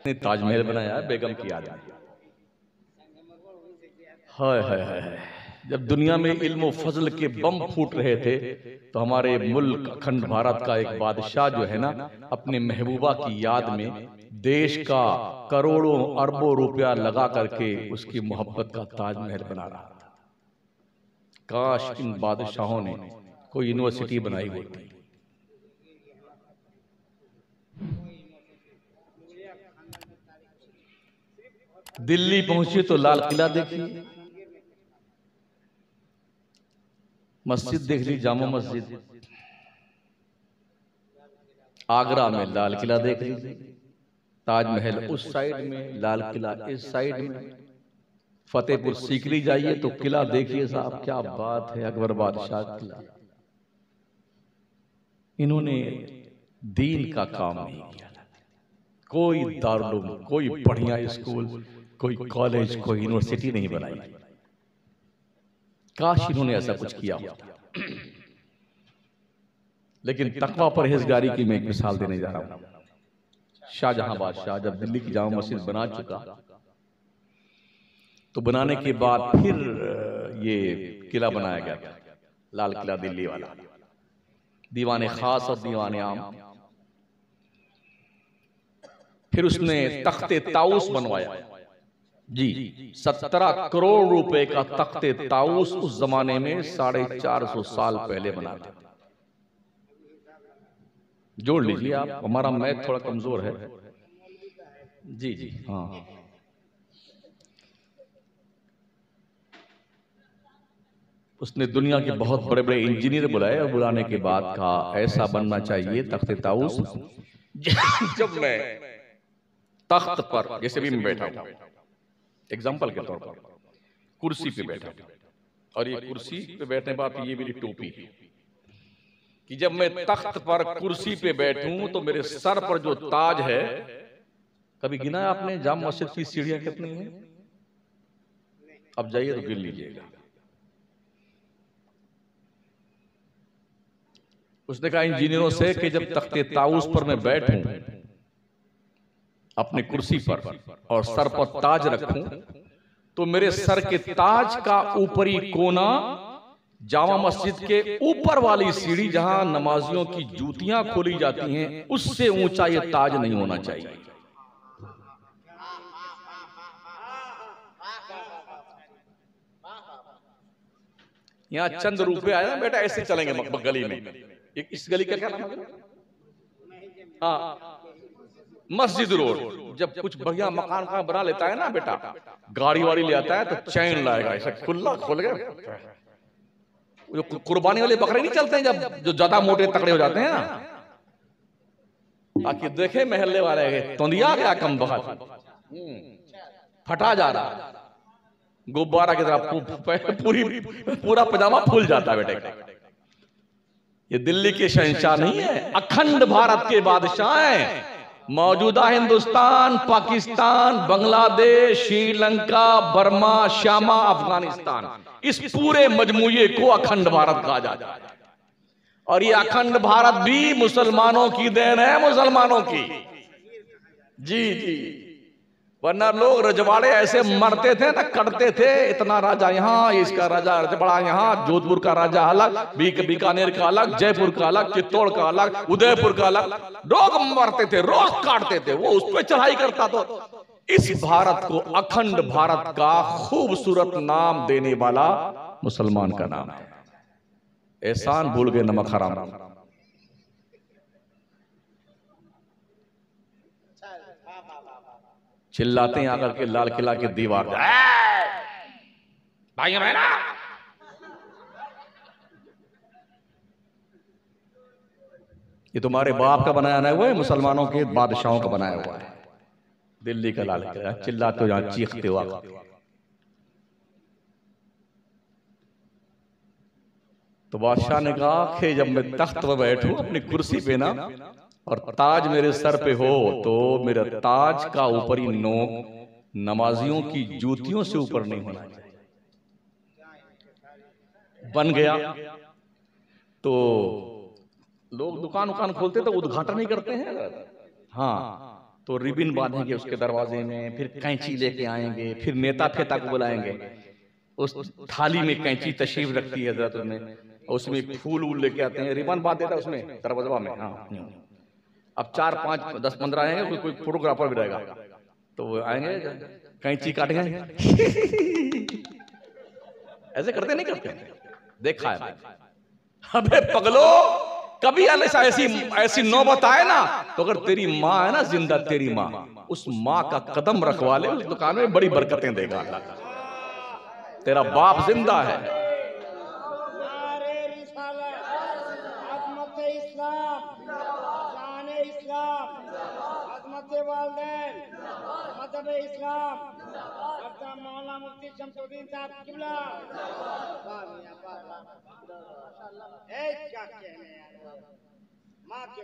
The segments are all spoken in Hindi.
ने ताजमहल बनाया बेगम की याद में। हाय हाय हाय, जब दुनिया में इल्म फजल के बम फूट रहे थे तो हमारे मुल्क अखंड भारत का एक बादशाह जो है ना, अपने महबूबा की याद में देश का करोड़ों अरबों रुपया लगा करके उसकी मोहब्बत का ताजमहल बना रहा था। काश इन बादशाहों ने कोई यूनिवर्सिटी बनाई होती। दिल्ली पहुंचे तो लाल किला देखिए, मस्जिद देख ली, जामा मस्जिद। आगरा में लाल किला देख लीजिए, ताजमहल उस साइड में, लाल किला इस साइड में। फतेहपुर सीकरी जाइए तो किला देखिए साहब, क्या बात है, अकबर बादशाह किला। इन्होंने दीन का काम नहीं किया, कोई दारुल, कोई बढ़िया स्कूल, कोई कॉलेज, कोई यूनिवर्सिटी नहीं बनाई। काश इन्होंने ऐसा कुछ किया होता। लेकिन तकवा परहेजगारी की मैं एक मिसाल देने जा रहा हूं। शाहजहां बादशाह जब दिल्ली की जामा मस्जिद बना चुका तो बनाने के बाद फिर ये किला बनाया गया था, लाल किला दिल्ली वाला, दीवाने खास और दीवाने आम। फिर उसने तख्ते ताऊस बनवाया जी, 17 करोड़ रुपए का तख्ते ताऊस उस जमाने में 450 साल पहले बना था। जोड़ लीजिए आप, हमारा मैथ थोड़ा कमजोर है। जी जी हाँ, उसने दुनिया के बहुत बड़े बड़े इंजीनियर बुलाए और बुलाने के बाद कहा ऐसा बनना चाहिए तख्ते ताऊस। जब मैं तख्त पर, जैसे भी मैं बैठा हूं, एग्जाम्पल के तौर पर कुर्सी पे बैठा, और ये कुर्सी पे बैठने के बाद ये मेरी टोपी है कि जब मैं तख्त पर कुर्सी पे बैठूं तो मेरे सर पर जो ताज है, कभी गिना है आपने जामा मस्जिद की सीढ़ियां कितनी हैं? अब जाइए तो गिन लीजिएगा। उसने कहा इंजीनियरों से कि जब तख्ते ताऊस पर मैं बैठूं अपने कुर्सी पर और सर पर ताज रखूं तो मेरे सर के ताज का ऊपरी कोना जामा मस्जिद के ऊपर वाली सीढ़ी जहां नमाजियों की जूतियां खोली जाती हैं उससे ऊंचा ये ताज नहीं होना चाहिए। यहां चंद रुपए आए ना बेटा, ऐसे चलेंगे गली में। इस गली का क्या नाम है? हाँ, मस्जिद रोड। जब कुछ बढ़िया मकान का बना लेता है ना बेटा, गाड़ी वाड़ी ले आता है तो चैन लाएगा, ऐसा खुला खोल गया। जो कुर्बानी वाले बकरे नहीं चलते हैं जब, जो ज्यादा मोटे तकड़े हो जाते हैं ना, ताकि देखे महल्ले वाले तोंदिया गया कम बखत, फटा जा रहा, गुब्बारा की तरह पूरा पजामा फूल जाता है बेटे। ये दिल्ली के शहंशाह नहीं है, अखंड भारत के बादशाह हैं। मौजूदा हिंदुस्तान, पाकिस्तान, बांग्लादेश, श्रीलंका, बर्मा, श्यामा, अफगानिस्तान, इस पूरे मजमूए को अखंड भारत कहा जाता है। और ये अखंड भारत भी मुसलमानों की देन है, मुसलमानों की। जी जी, वरना लोग रजवाड़े ऐसे मरते थे ना, कटते थे, इतना राजा यहाँ, इसका राजा बड़ा यहाँ, जोधपुर का राजा अलग, बीकानेर का अलग, जयपुर का अलग, चित्तौड़ का अलग, उदयपुर का अलग, लोग मरते थे, रोज काटते थे, वो उस पर चढ़ाई करता। तो इस भारत को अखंड भारत का खूबसूरत नाम देने वाला मुसलमान का नाम है। एहसान भूल गए, नमक हराम। चिल्लाते हैं आकर के लाल किला के दीवार, भाइयों है ना, ये तुम्हारे बाप का बनाया हुआ है, मुसलमानों के बादशाहों का बनाया हुआ है दिल्ली का लाल किला। चिल्लाते हो, यहां चीखते हो आप। तो बादशाह ने कहा कि जब मैं तख्त पर बैठूं अपनी कुर्सी पे ना, और ताज मेरे सर पे हो, तो मेरा ताज का ऊपरी नोक नमाजियों की जूतियों से ऊपर नहीं होना चाहिए। बन गया तो लोग दुकान खोलते तो उद्घाटन नहीं करते हैं। हाँ, तो रिबिन बांधेंगे उसके दरवाजे में, फिर कैंची लेके आएंगे, फिर नेता फेता को बुलाएंगे, उस थाली में कैंची तशरीफ रखती है हजरत में, उसमें फूल वूल लेके आते हैं, रिबन बांध देता है उसमें दरवाजा में। हाँ, अब 4 5 10 15 आएंगे, कोई फोटोग्राफर भी रहेगा, तो वो आएंगे कैंची काटेंगे। ऐसे करते नहीं करते? देखा है। अबे पगलो, कभी ऐसी नौबत आए ना, तो अगर तेरी माँ है ना जिंदा, तेरी माँ, उस माँ का कदम रखवा ले, उस दुकान में बड़ी बरकतें देगा अल्लाह। तेरा बाप जिंदा है।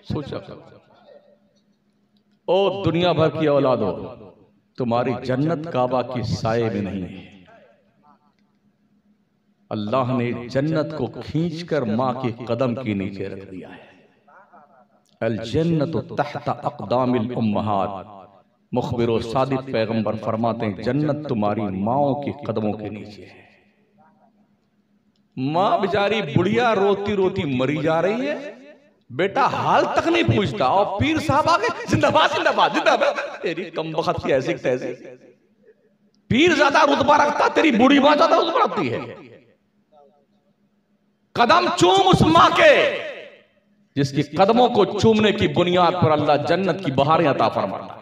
सोचा, ओ दुनिया भर की औलादो, तुम्हारी जन्नत काबा की साये में नहीं है। अल्लाह ने जन्नत को खींचकर माँ के कदम के नीचे रख दिया है। अल जन्नतु तहता अक़दामिल उम्महात। मुखबिर सादिक पैगंबर फरमाते हैं जन्नत तुम्हारी माओ के कदमों के नीचे है। माँ बेचारी बुढ़िया रोती रोती मरी जा रही है, बेटा हाल तक नहीं पूछता, और पीर साहब आगे जिंदाबाद जिंदाबाद जिंदाबाद। तेरी कमबख्त की ऐसी तैसी, पीर ज्यादा रुतबा रखता, तेरी बूढ़ी माँ ज्यादा रुतबा रखती है। कदम चूम उस माँ के जिसके कदमों को चूमने की बुनियाद पर अल्लाह जन्नत की बहारें अता फरमाता है।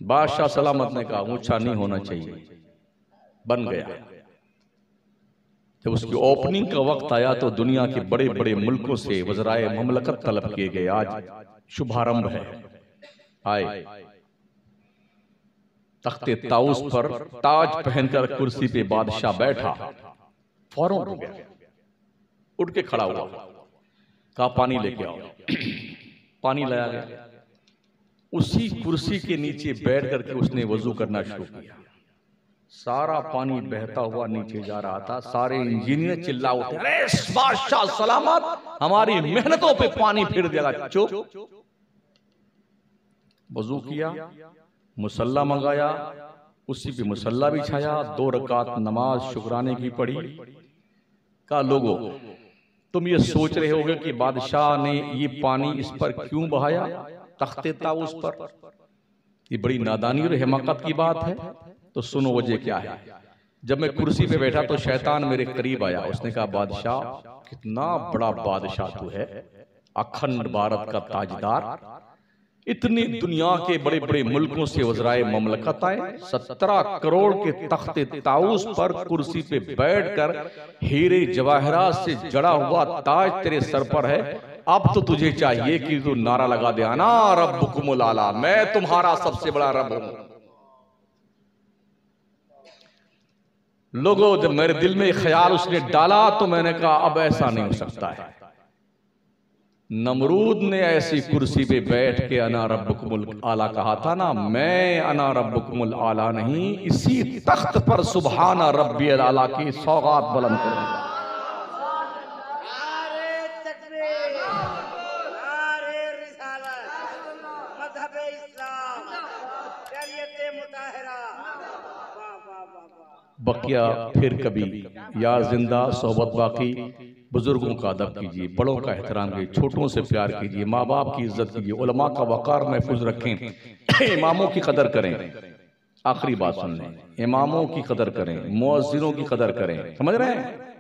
बादशाह सलामत ने कहा ऊंचा नहीं होना चाहिए, बन गया। जब उसकी ओपनिंग का वक्त आया तो दुनिया के बड़े बड़े मुल्कों से वज़राए ममलकत तलब किए गए। आज शुभारंभ है। आए तख्ते ताऊस पर ताज पहनकर कुर्सी पे बादशाह बैठा, फौरन हो गया, उठ के खड़ा हुआ, कहा पानी लेके आओ। पानी लाया गया। उसी कुर्सी के नीचे बैठ करके उसने वजू करना शुरू किया। सारा पानी बहता हुआ नीचे जा रहा था। सारे इंजीनियर चिल्ला उठे, अरे बादशाह सलामत, हमारी मेहनतों पे पानी फिर देगा। चुप। वजू किया, मुसल्ला मंगाया, उसी पे मुसल्ला बिछाया, 2 रकात नमाज शुक्राने की पढ़ी। कहा लोगों, तुम ये सोच रहे होगे कि बादशाह ने ये पानी इस पर क्यों बहाया, तख्ते ताऊस पर? ये बड़ी नादानी और हिमाकत की बात है। तो सुनो वजह क्या है। जब मैं कुर्सी पे बैठा तो शैतान मेरे करीब आया। उसने कहा बादशाह, कितना बड़ा बादशाह तू है, अखंड भारत का ताजदार, इतनी दुनिया के बड़े बड़े मुल्कों से वज़राए ममलकत आए, 17 करोड़ के तख्ते ताऊस पर कुर्सी पे बैठकर हीरे जवाहरात से जड़ा हुआ ताज तेरे सर पर है। अब तो तुझे चाहिए कि तू नारा लगा दे, अना रब्बुकुमुल आला, मैं तुम्हारा सबसे बड़ा रब हूं। लोगों, जब मेरे दिल में ख्याल उसने डाला तो मैंने कहा अब ऐसा नहीं हो सकता है। नमरूद ने ऐसी कुर्सी पे बैठ के अना रब्बुकुमुल आला कहा था ना, मैं अना रब्बुकुमुल आला नहीं, इसी तख्त पर सुभाना रब्बियल आला की सौगात बुलंद करूंगा। बकिया फिर कभी, या जिंदा सोहबत बाकी। बुजुर्गों का अदब कीजिए, बड़ों का एहतराम कीजिए, छोटों से प्यार कीजिए, माँ बाप की इज्जत कीजिए, उलमा का वकार महफूज रखें, इमामों की कदर करें। आखिरी बात सुन लें, इमामों की कदर करें, मुअज्जिनों की कदर करें। समझ रहे हैं?